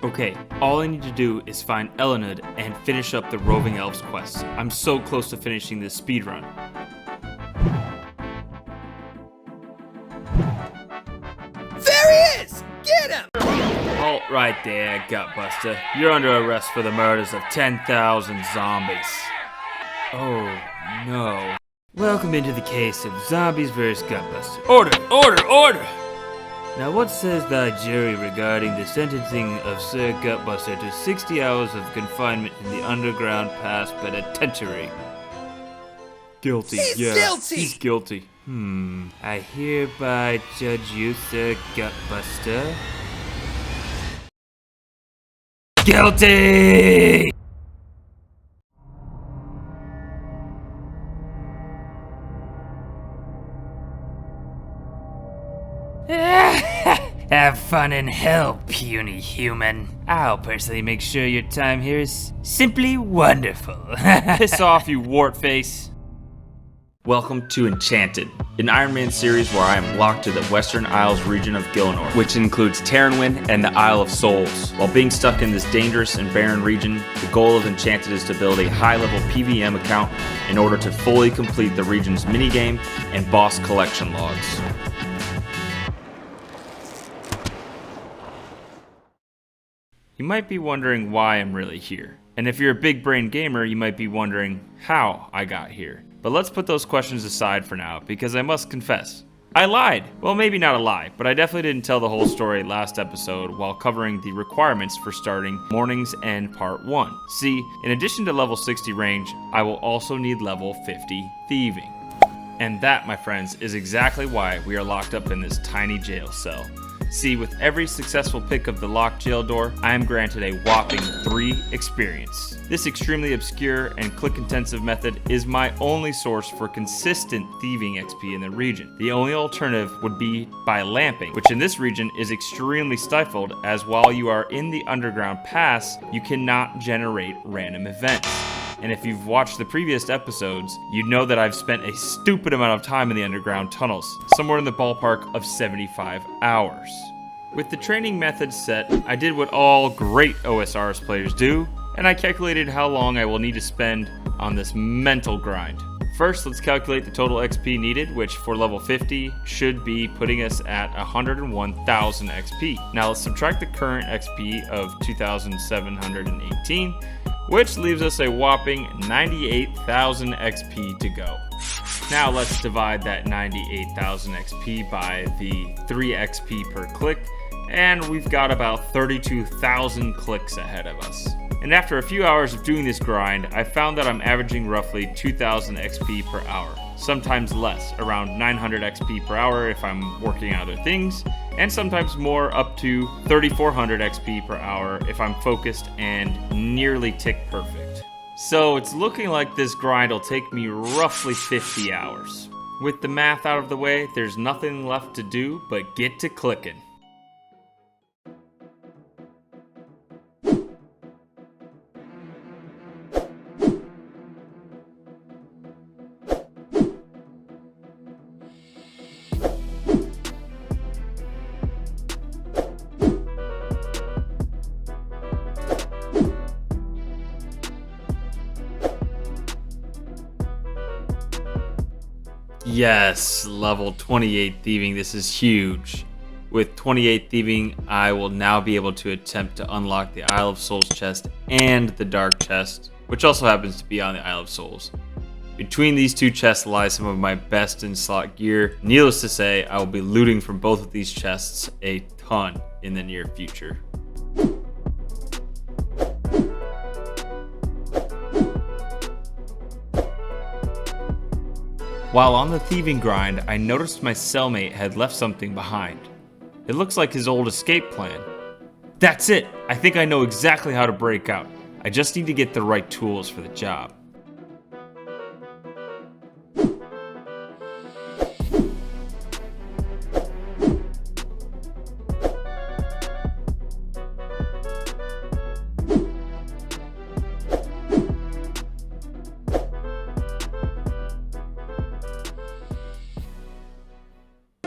Okay, all I need to do is find Tirannwn and finish up the Roving Elves quest. I'm so close to finishing this speedrun. There he is! Get him! Halt right there, Guttbustr. You're under arrest for the murders of 10,000 zombies. Oh, no. Welcome into the case of Zombies vs. Guttbustr. Order! Order! Order! Now what says thy jury regarding the sentencing of Sir Guttbustr to 60 hours of confinement in the underground pass penitentiary? Guilty. He's guilty! He's guilty. I hereby judge you, Sir Guttbustr. Guilty! Have fun in hell, puny human. I'll personally make sure your time here is simply wonderful. Piss off, you wart face. Welcome to Enchanted, an Ironman series where I am locked to the Western Isles region of Gillinor, which includes Tirannwn and the Isle of Souls. While being stuck in this dangerous and barren region, the goal of Enchanted is to build a high-level PVM account in order to fully complete the region's minigame and boss collection logs. You might be wondering why I'm really here. And if you're a big brain gamer, you might be wondering how I got here. But let's put those questions aside for now, because I must confess, I lied. Well, maybe not a lie, but I definitely didn't tell the whole story last episode while covering the requirements for starting Morning's End Part 1. See, in addition to level 60 range, I will also need level 50 thieving. And that, my friends, is exactly why we are locked up in this tiny jail cell. See, with every successful pick of the locked jail door, I am granted a whopping 3 experience. This extremely obscure and click-intensive method is my only source for consistent thieving XP in the region. The only alternative would be by lamping, which in this region is extremely stifled, as while you are in the underground pass, you cannot generate random events. And if you've watched the previous episodes, you'd know that I've spent a stupid amount of time in the underground tunnels, somewhere in the ballpark of 75 hours. With the training methods set, I did what all great OSRS players do, and I calculated how long I will need to spend on this mental grind. First, let's calculate the total XP needed, which for level 50 should be putting us at 101,000 XP. Now let's subtract the current XP of 2,718, which leaves us a whopping 98,000 XP to go. Now let's divide that 98,000 XP by the 3 XP per click, and we've got about 32,000 clicks ahead of us. And after a few hours of doing this grind, I found that I'm averaging roughly 2,000 XP per hour. Sometimes less, around 900 XP per hour if I'm working on other things, and sometimes more, up to 3,400 XP per hour if I'm focused and nearly tick perfect. So it's looking like this grind will take me roughly 50 hours. With the math out of the way, there's nothing left to do but get to clicking. Yes, level 28 thieving, this is huge. With 28 thieving, I will now be able to attempt to unlock the Isle of Souls chest and the Dark chest, which also happens to be on the Isle of Souls. Between these 2 chests lies some of my best in slot gear. Needless to say, I will be looting from both of these chests a ton in the near future. While on the thieving grind, I noticed my cellmate had left something behind. It looks like his old escape plan. That's it! I think I know exactly how to break out. I just need to get the right tools for the job.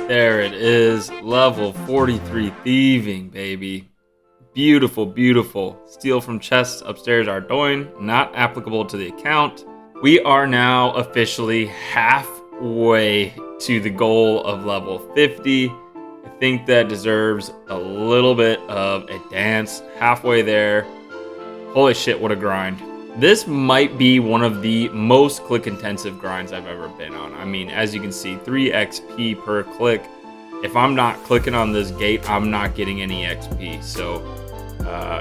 There it is, level 43 thieving, baby. Beautiful, beautiful. Steal from chests upstairs are doing. Not applicable to the account. We are now officially halfway to the goal of level 50. I think that deserves a little bit of a dance. Halfway there. Holy shit, what a grind. This might be one of the most click-intensive grinds I've ever been on. I mean, as you can see, 3 XP per click. If I'm not clicking on this gate, I'm not getting any XP. So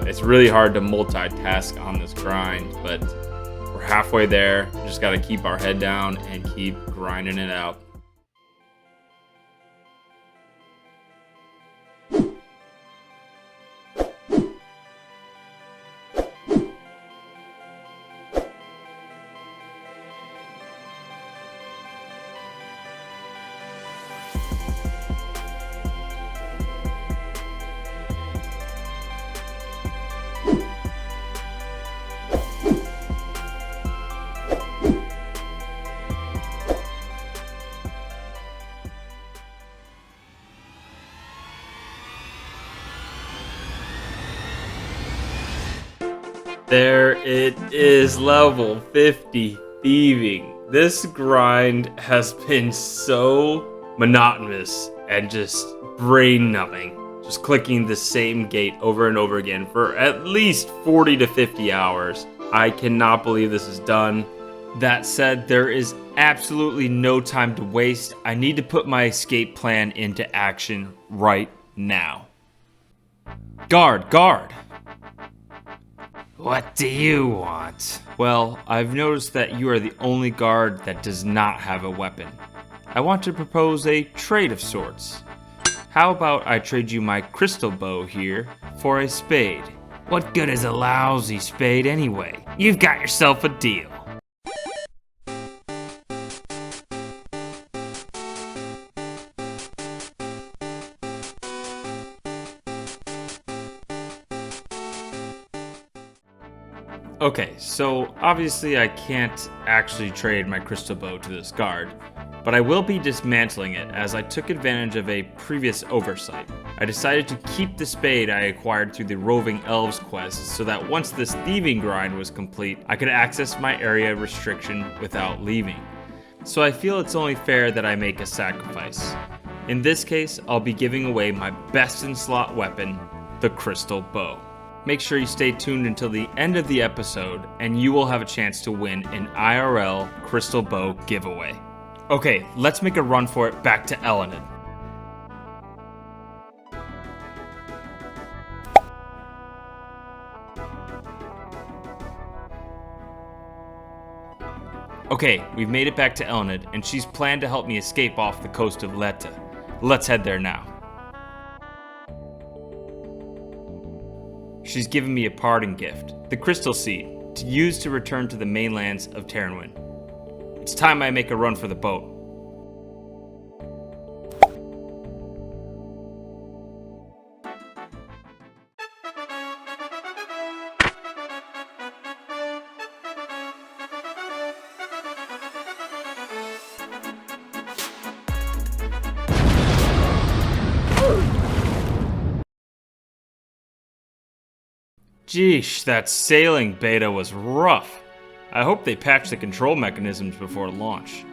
it's really hard to multitask on this grind, but we're halfway there. Just got to keep our head down and keep grinding it out. There it is, level 50, thieving. This grind has been so monotonous and just brain numbing. Just clicking the same gate over and over again for at least 40 to 50 hours. I cannot believe this is done. That said, there is absolutely no time to waste. I need to put my escape plan into action right now. Guard, guard! What do you want? Well, I've noticed that you are the only guard that does not have a weapon. I want to propose a trade of sorts. How about I trade you my crystal bow here for a spade? What good is a lousy spade anyway? You've got yourself a deal. Okay, so obviously I can't actually trade my crystal bow to this guard, but I will be dismantling it as I took advantage of a previous oversight. I decided to keep the spade I acquired through the roving Elves quest so that once this thieving grind was complete, I could access my area restriction without leaving. So I feel it's only fair that I make a sacrifice. In this case, I'll be giving away my best in slot weapon, the crystal bow. Make sure you stay tuned until the end of the episode and you will have a chance to win an IRL crystal bow giveaway. Okay, let's make a run for it back to Tirannwn. Okay, we've made it back to Tirannwn and she's planned to help me escape off the coast of Letta. Let's head there now. She's given me a parting gift, the crystal seed, to use to return to the mainlands of Tirannwn. It's time I make a run for the boat. Geesh, that sailing beta was rough. I hope they patched the control mechanisms before launch.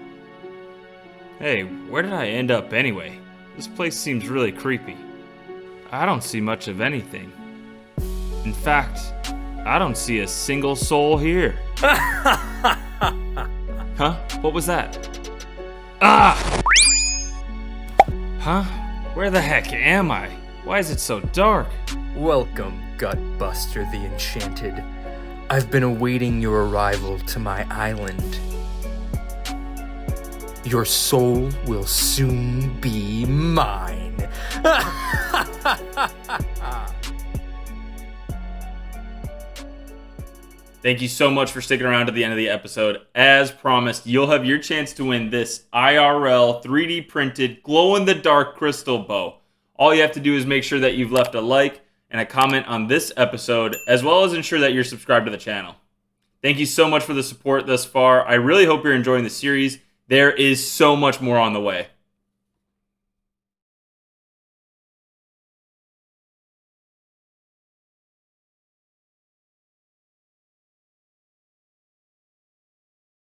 Hey, where did I end up anyway? This place seems really creepy. I don't see much of anything. In fact, I don't see a single soul here. Huh? What was that? Ah! Huh? Where the heck am I? Why is it so dark? Welcome, Guttbustr the Enchanted. I've been awaiting your arrival to my island. Your soul will soon be mine. Thank you so much for sticking around to the end of the episode. As promised, you'll have your chance to win this IRL 3D printed glow-in-the-dark crystal bow. All you have to do is make sure that you've left a like and a comment on this episode, as well as ensure that you're subscribed to the channel. Thank you so much for the support thus far. I really hope you're enjoying the series. There is so much more on the way.